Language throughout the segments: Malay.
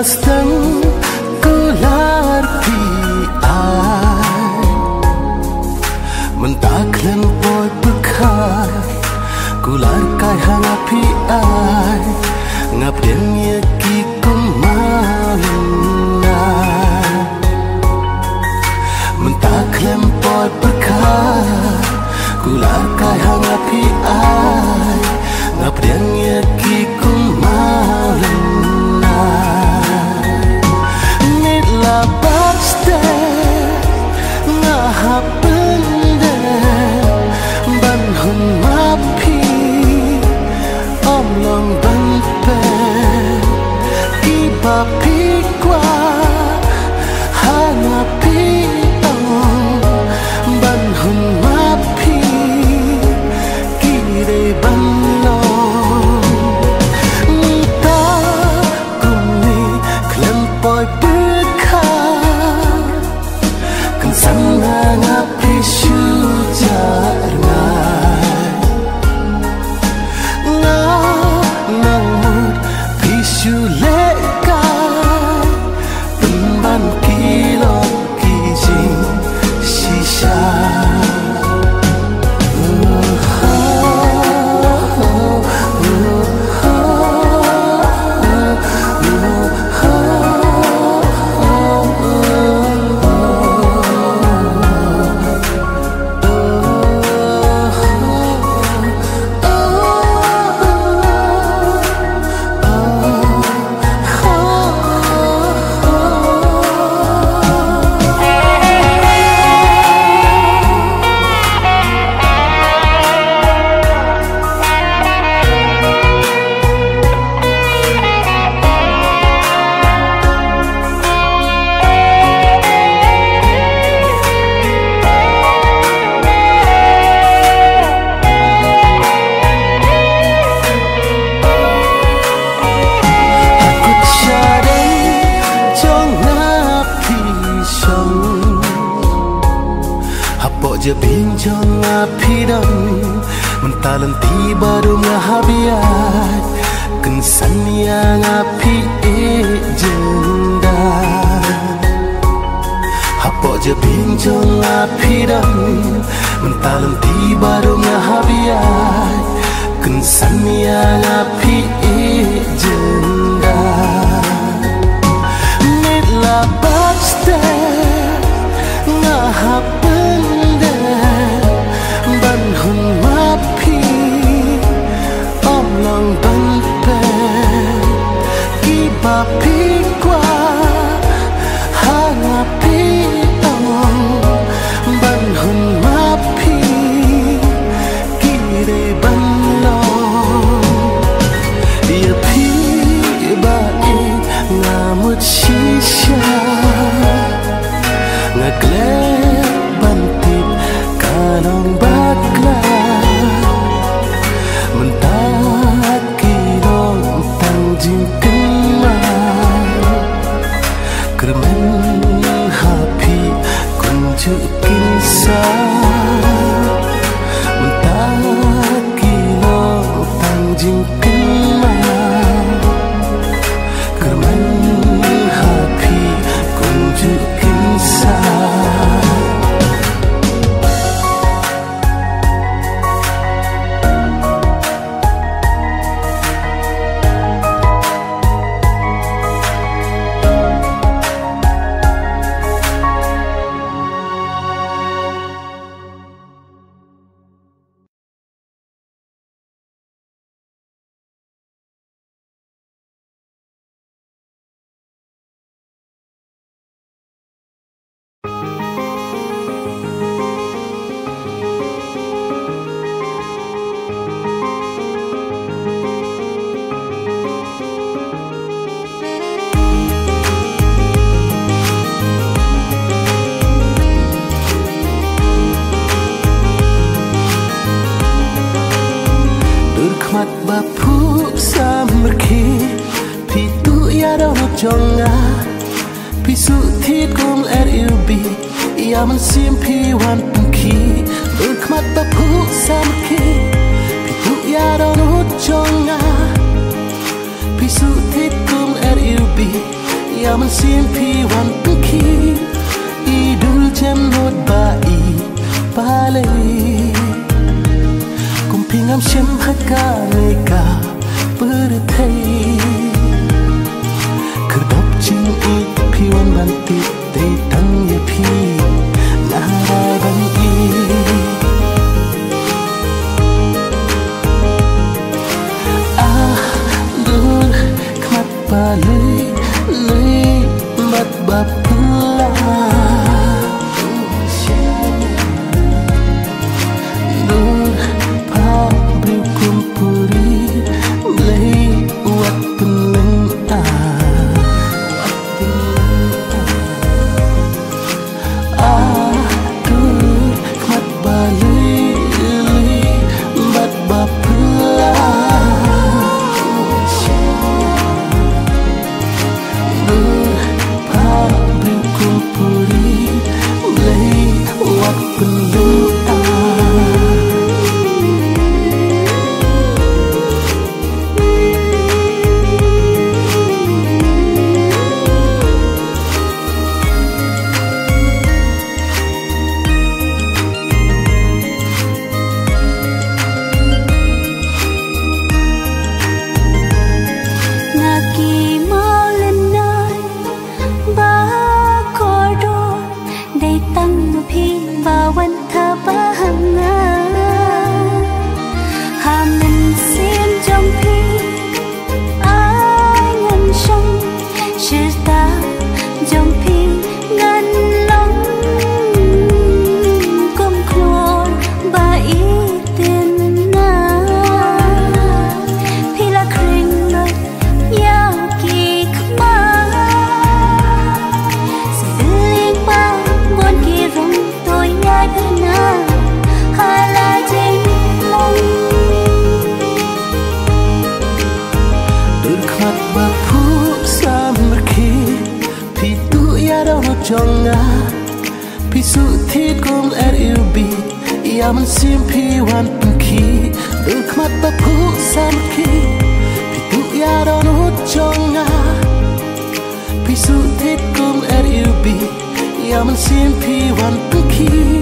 dan kelar pi ai mentaklen poi bekar kular kai hang pi ai ngap den ye ki kumalna mentaklen poi bekar kular kai hang pi ai ngap den ye ki kumalna Papi kwa hana pi ban hun mapi kire ban lo ta kumi klem poi pekha kan sana ngapi shu jarna na nang mut pi shu le je bincang api dan mentalan tiba dong habiat kensan yang api jenda hapo je bincang api dan mentalan tiba dong habiat kensan yang api jenda nitla bakste ngahap hun mapi om long ban pe ki papi kwa hanga pi om ban hun mapi ki re ban lo dia pi ba e ngamut shisha ngakle bantip kalong Bapu samrki pitu ya dong jonga pisu thi kum rubi ya man sim pi wan pungki berkhmat bapu samrki pitu ya dong jonga pisu thi kum rubi ia mensimpi wan pengki idul jem not bai pale kumpingam shem haka neka berthei kerdop jing i piwan banti te tang ye pi nara ban i Lui lui mat bapula dur pa bri kumpuri lei wat penleng dur mat balui lui mat bapula Jonga pisu thit kum rubi ia mensimpi wan pengki berkhmat bapu samki pitu ya ronut jonga pisu thit kum rubi ia mensimpi wan pengki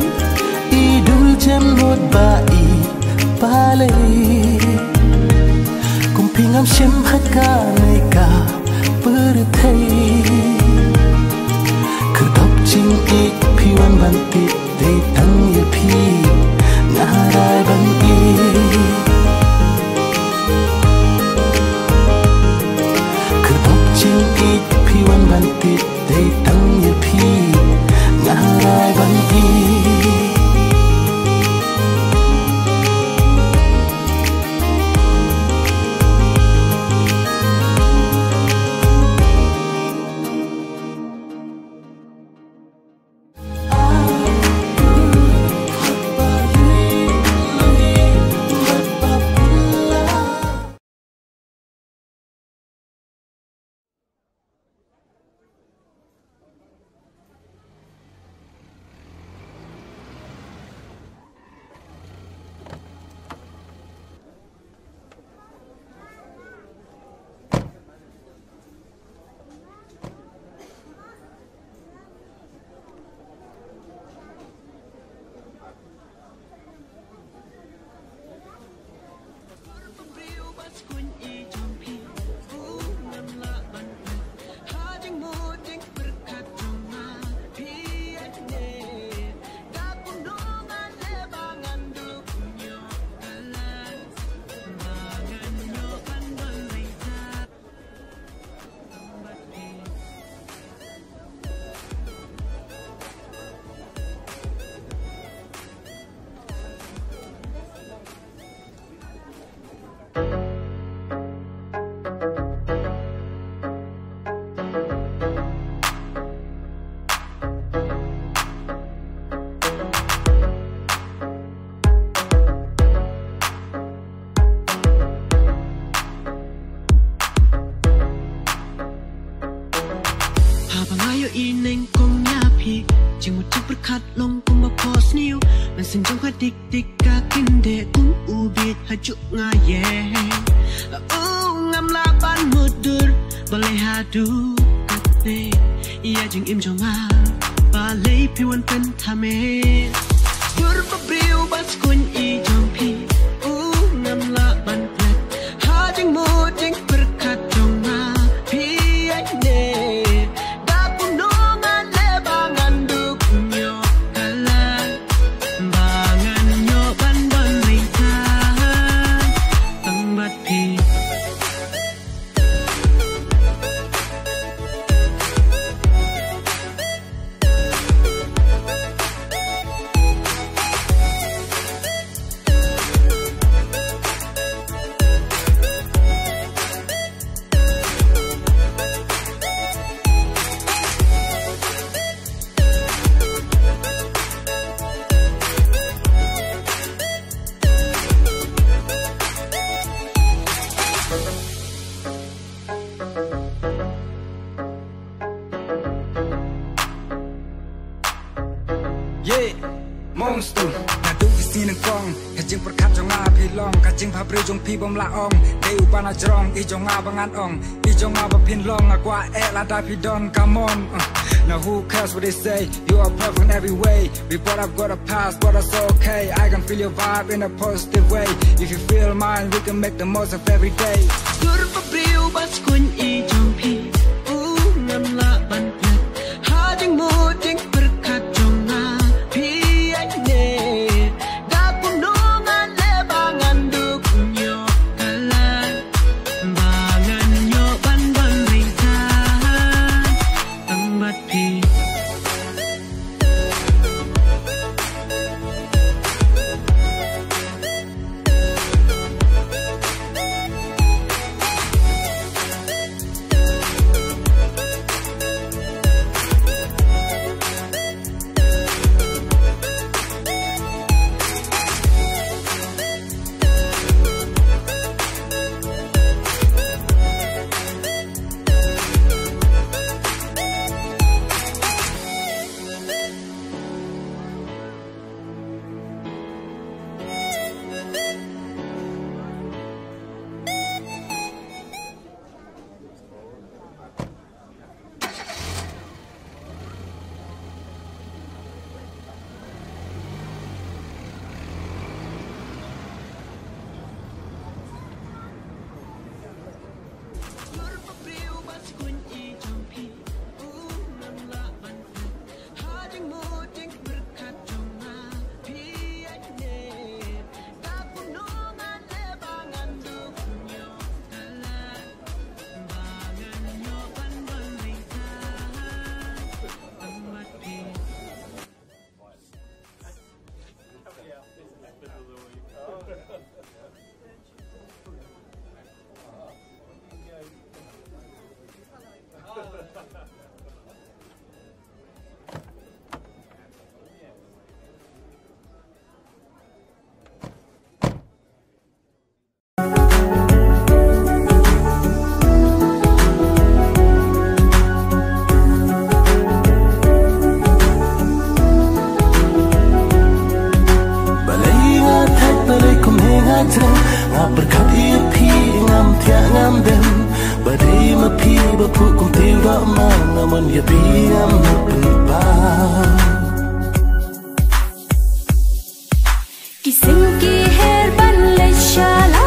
idul jem not bai pale kumpingam shem haka neka berthei Kerdop jing ik piwan banti te tang ye pi ngarai ban i Kerdop jing ik piwan banti te tang ye pi ngarai ban i ineng kong nyapi Jengmu cik berkat long kong bapos niu Mensenjong hadik dik kakin de kum ubit hajuk ngayeng ngam laban mudur boleh hadu le ya jing im jonga ba le pi wan pen thame dur pa priu bas kun I jong pi u ngam la ban plet ha jing mo jing berkat jonga pi ai ne da ku no ngan le bangan duk nyo kala bangan nyo ban ban le ta tang bat pi Monster, na du di sini kong, kajing perkat jonga pilong, kajing pabri jong pi bom la ong, deu bana jrong, I jonga bangan ong, I jonga bapin long, agwa la da pi don, come on. Now who cares what they say? You are perfect in every way. We both have got a past, but it's okay. I can feel your vibe in a positive way. If you feel mine, we can make the most of every day. Dur pa priu bas kun I jong pi, ngam la ban plet, ha jing mo jing berkat jonga pi ai ne, da ku no ngan le bangan duk nyo kala, bangan nyo ban ban ring ta, tang bat pi. Berkat ia pi ngam tiak ngam dem badai ma pi bapu kum tiwa mang ngamun ya pi ngam ba Kising ki herban le shala